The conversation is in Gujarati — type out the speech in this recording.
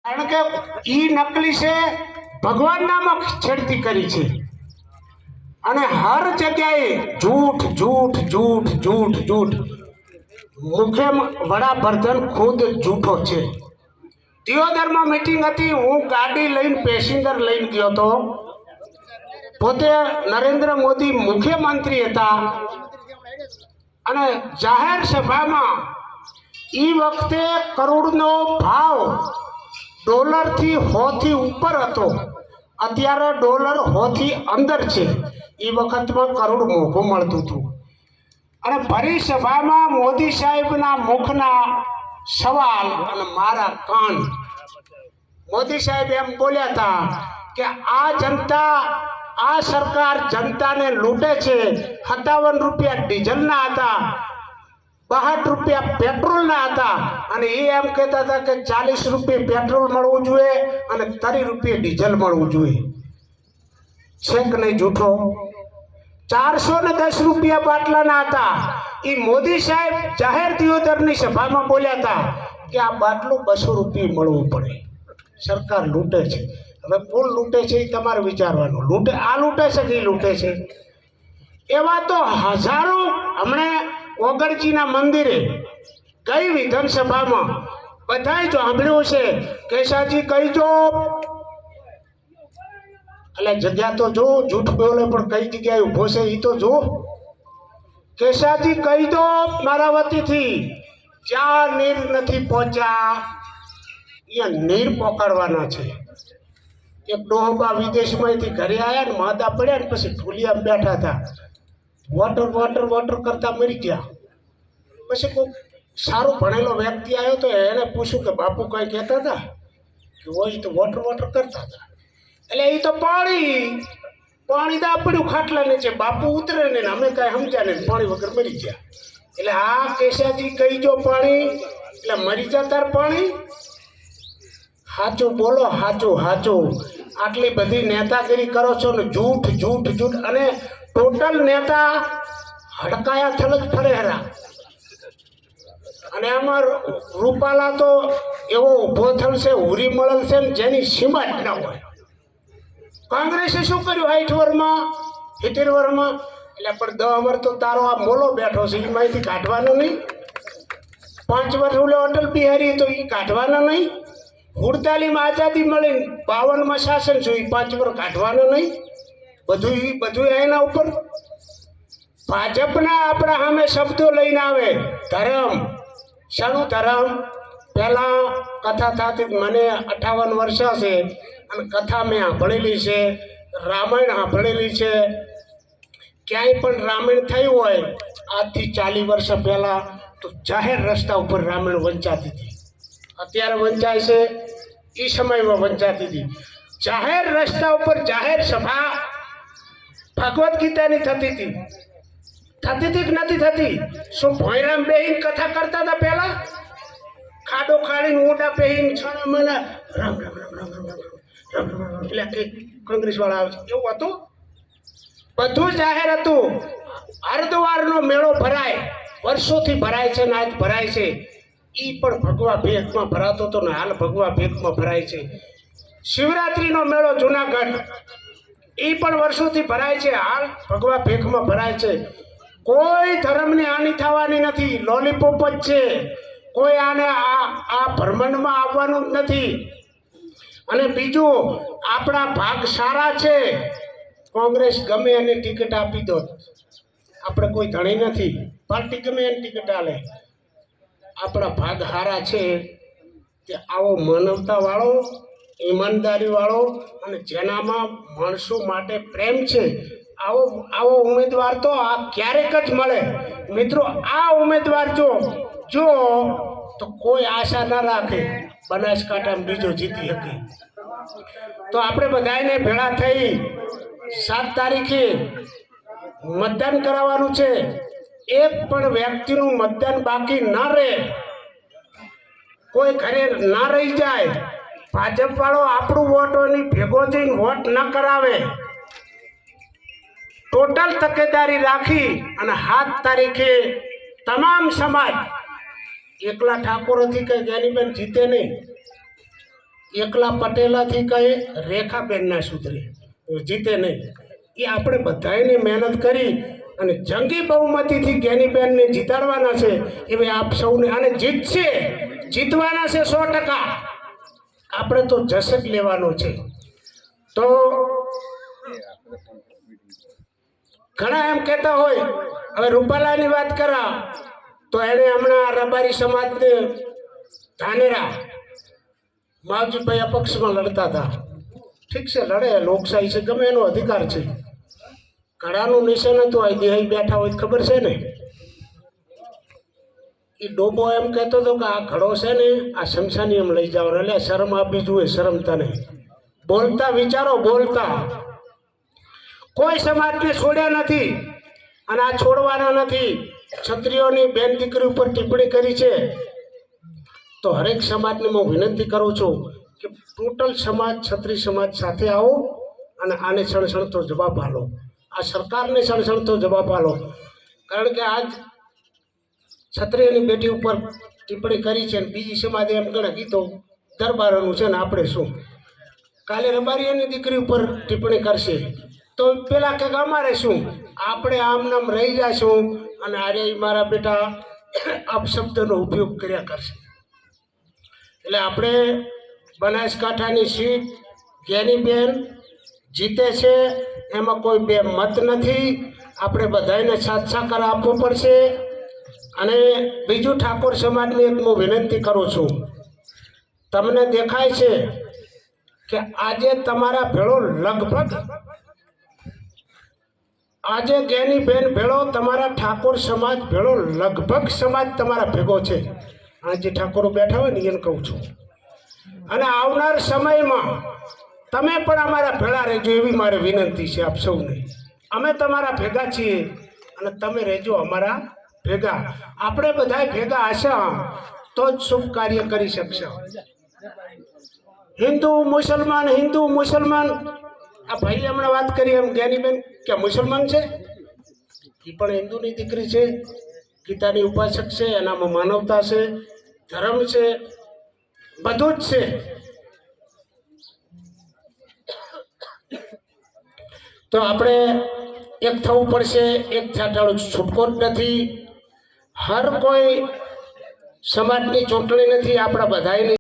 કારણ કે ઈ નકલી છે ભગવાન નામક છેડતી કરી છે અને હર જગ્યાએ જૂઠ જૂઠ જૂઠ જૂઠ જૂઠ મુખ્ય વડાપ્રધાન ખુદ જૂઠો છે। દિયોદરમાં મીટિંગ હતી, હું ગાડી લઈને પેસેન્જર લઈને ગયો હતો। પોતે નરેન્દ્ર મોદી મુખ્યમંત્રી હતા અને જાહેર સભામાં ઈ વખતે કરોડનો ભાવ ડોલરથી 100 થી ઉપર હતો, અત્યારે ડોલર 100 થી અંદર છે। એ વખતમાં કરોડ મોંઘું મળતું હતું અને ભરી સભામાં મોદી સાહેબના મુખના સવાલ અને મારા કાન, મોદી સાહેબ એમ બોલ્યા હતા કે આ જનતા, આ સરકાર જનતાને લૂંટે છે। 57 રૂપિયા ડીઝલના હતા, 62 રૂપિયા પેટ્રોલના હતા અને એ એમ કહેતા હતા કે 40 રૂપિયા પેટ્રોલ મળવું જોઈએ અને 30 રૂપિયા ડીઝલ મળવું જોઈએ। છે કે નહીં જૂઠો? 410 રૂપિયા બાટલાના હતા। એ મોદી સાહેબ જાહેર દિયોદરની સભામાં બોલ્યા હતા કે આ બાટલું 200 રૂપિયા મળવું પડે, સરકાર લૂંટે છે। હવે કોણ લૂંટે છે એ તમારે વિચારવાનું। લૂંટે આ લૂંટે છે કે એ લૂંટે છે? એવા તો હજારો, હમણે ઓગણજીના મંદિરે ગઈ વિધાનસભામાં બધાય સાંભળ્યું છે, કેશાજી કહીજો, એટલે જગ્યા તો જો, જૂઠ બોલે પણ કઈ જગ્યાએ ઊભો છે એ તો જો। કેશાજી કહી દો મારા વતીથી, જ્યાં નીર નથી પહોંચ્યા અહીંયા નીર પકડવાના છે। એક ડોહબા વિદેશમાંથી ઘરે આવ્યા ને માદા પડ્યા ને પછી ઢોલિયા બેઠા હતા, વોટર વોટર વોટર કરતા મરી ગયા। પછી કોઈ સારો ભણેલો વ્યક્તિ આવ્યો તો એને પૂછ્યું કે બાપુ કઈ કહેતા હતા કે હોય તો વોટર વોટર કરતા હતા, એટલે એ તો પાણી દા પડ્યું ખાટલા નીચે, બાપુ ઉતરે ને અમે કાંઈ સમજ્યા ને પાણી વગર મરી ગયા। એટલે આ કેશાજી કહી જો પાણી એટલે મરી જતા પાણી। સાચું બોલો, સાચું સાચું। આટલી બધી નેતાગીરી કરો છો ને જૂઠ જૂઠ જૂઠ, અને ટોટલ નેતા હડકાયા થલ જ ફરે હરા। અને આમાં રૂપાલા તો એવો ઊભો થશે, હુરી મળેલ છે ને જેની સીમા જ ના હોય। કોંગ્રેસે શું કર્યું 60 વર્ષમાં 70 વર્ષમાં? એટલે પણ 10 વર્ષ તો તારો આ મોલો બેઠો છે, એમાંથી કાઢવાનો નહીં। 5 વર્ષ ઓલો અટલ બિહારી તો એ કાઢવાનો નહીં। 47માં આઝાદી મળી, 52માં શાસન છું, એ 5 વર્ષ કાઢવાનો નહીં। બધું એના ઉપર ભાજપના આપણા સામે શબ્દો લઈને આવે, ધર્મ, શાનું ધર્મ? પહેલાં કથા થતી, મને 58 વર્ષ છે અને કથા મેં સાંભળેલી છે, રામાયણ સાંભળેલી છે। ક્યાંય પણ રામાયણ થયું હોય આજથી 40 વર્ષ પહેલાં તો જાહેર રસ્તા ઉપર રામાયણ વંચાતી હતી, અત્યારે વંચાય છે, એ સમયમાં વંચાતી હતી। જાહેર રસ્તા ઉપર જાહેર સભા ભગવદ્ ગીતાની થતી હતી કે નથી થતી? શું ભોયરામ બેહીને કથા કરતા હતા પહેલા? ખાડો ખાડીને ઊંડા પહેરીને છાણા માના રામ રામ રામ રામ રામ રામ રામ રામ એટલે કે કોંગ્રેસ વાળા આવે છે એવું હતું? બધું જાહેર હતું। હરદ્વારનો મેળો ભરાય, વર્ષોથી ભરાય છે ને આજ ભરાય છે, એ પણ ભગવા ભેખમાં ભરાતો હતો ને હાલ ભગવા ભેખમાં ભરાય છે। શિવરાત્રિનો મેળો જુનાગઢ, એ પણ વર્ષોથી ભરાય છે, હાલ ભગવા ભેખમાં ભરાય છે। કોઈ ધર્મની હાનિ થવાની નથી, લોલીપોપ જ છે, કોઈ આને આ ભ્રમણમાં આવવાનું જ નથી। અને બીજું, આપણા ભાગ સારા છે, કોંગ્રેસ ગમે એને ટિકિટ આપી દો, આપણે કોઈ ધણી નથી, પાર્ટી ગમે એને ટિકિટ આલે, આપણા ભાગ સારા છે। કે આવો માનવતાવાળો, ઈમાનદારીવાળો અને જેનામાં માણસો માટે પ્રેમ છે, આવો ઉમેદવાર તો આ ક્યારેક જ મળે। મિત્રો, આ ઉમેદવાર જો તો કોઈ આશા ના રાખે બનાસકાંઠામાં બીજો જીતી શકે। તો આપણે બધાને ભેળા થઈ 7 તારીખે મતદાન કરાવવાનું છે। એક પણ વ્યક્તિનું મતદાન બાકી ના રહે, કોઈ ઘરે ના રહી જાય। ભાજપ વાળો આપણું વોટોની ભેગો થઈને વોટ ન કરાવે। ટોટલ તકેદારી રાખી અને 7 તારીખે તમામ સમાજ, એકલા ઠાકોરોથી કંઈ જ્ઞાનીબેન જીતે નહીં, એકલા પટેલાથી કહે રેખાબેનના સુધરે જીતે નહીં. એ આપણે બધાને મહેનત કરી અને જંગી બહુમતીથી જ્ઞાનીબેનને જીતાડવાના છે. એવી આપ સૌને અને જીતશે, જીતવાના છે 100%. આપણે તો જશ જ લેવાનો છે. તો ઘણા એમ કહેતા હોય, હવે રૂપાલાની વાત કરા તો એણે હમણાં રબારી સમાજને ધાનેરા માવજીભાઈ અપક્ષમાં લડતા હતા. ઠીક છે, લડે, લોકશાહી છે, ગમે એનો અધિકાર છે. ઘડાનું નિશાન હતું, આ દેહાઈ બેઠા હોય ખબર છે ને. એ ડોબો એમ કહેતો હતો કે આ ઘડો છે ને આ શમશાની એમ લઈ જાવ. એટલે શરમ આપી જોઈએ, શરમ તને. બોલતા વિચારો, બોલતા. કોઈ સમાજને છોડ્યા નથી અને આ છોડવાના નથી. ક્ષત્રિયોની બેન દીકરી ઉપર ટિપ્પણી કરી છે તો હરેક સમાજને હું વિનંતી કરું છું કે ટોટલ સમાજ, ક્ષત્રિય સમાજ સાથે આવો અને આને સણસણતો જવાબ આલો. આ સરકારને સણસણતો જવાબ આલો. કારણ કે આજ ક્ષત્રિયની બેટી ઉપર ટિપ્પણી કરી છે અને બીજી સમાજે એમ ગણે કીધો દરબારોનું છે ને આપણે શું. કાલે રબારીઓની દીકરી ઉપર ટિપ્પણી કરશે તો પેલા કંઈક અમારે શું. આપણે આમ નામ રહી જઈશું અને આરે મારા બેટા અપશબ્દનો ઉપયોગ કર્યા કરશે. એટલે આપણે બનાસકાંઠાની સીટ જ્ઞાનીબેન જીતે છે, એમાં કોઈ બે મત નથી. આપણે બધાને સાથ સહકાર આપવો પડશે. અને બીજું ઠાકોર સમાજને એક હું વિનંતી કરું છું, તમને દેખાય છે કે આજે તમારા ભેળો લગભગ આજે જ્ઞાનીબેન ભેળો તમારા ઠાકોર સમાજ ભેળો લગભગ સમાજ તમારા ભેગો છે. આજે ઠાકોરો બેઠા હોય ને એને કહું છું. અને આવનાર સમયમાં તમે પણ અમારા ભેળા રહેજો એવી મારી વિનંતી છે આપ સૌને. અમે તમારા ભેગા છીએ અને તમે રહેજો અમારા ભેગા. આપણે બધા ભેગા હશે તો જ શુભ કાર્ય કરી શકશે. હિન્દુ મુસલમાન, આ ભાઈ હમણાં વાત કરી એમ જ્ઞાનીબેન કે મુસલમાન છે, એ પણ હિન્દુની દીકરી છે, ગીતાની ઉપાસક છે, એનામાં માનવતા છે, ધર્મ છે, બધું જ છે. તો આપણે એક થવું પડશે. એક છાંટાળો છૂટકો જ નથી. હર કોઈ સમાજની ચૂંટણી નથી, આપણા બધાની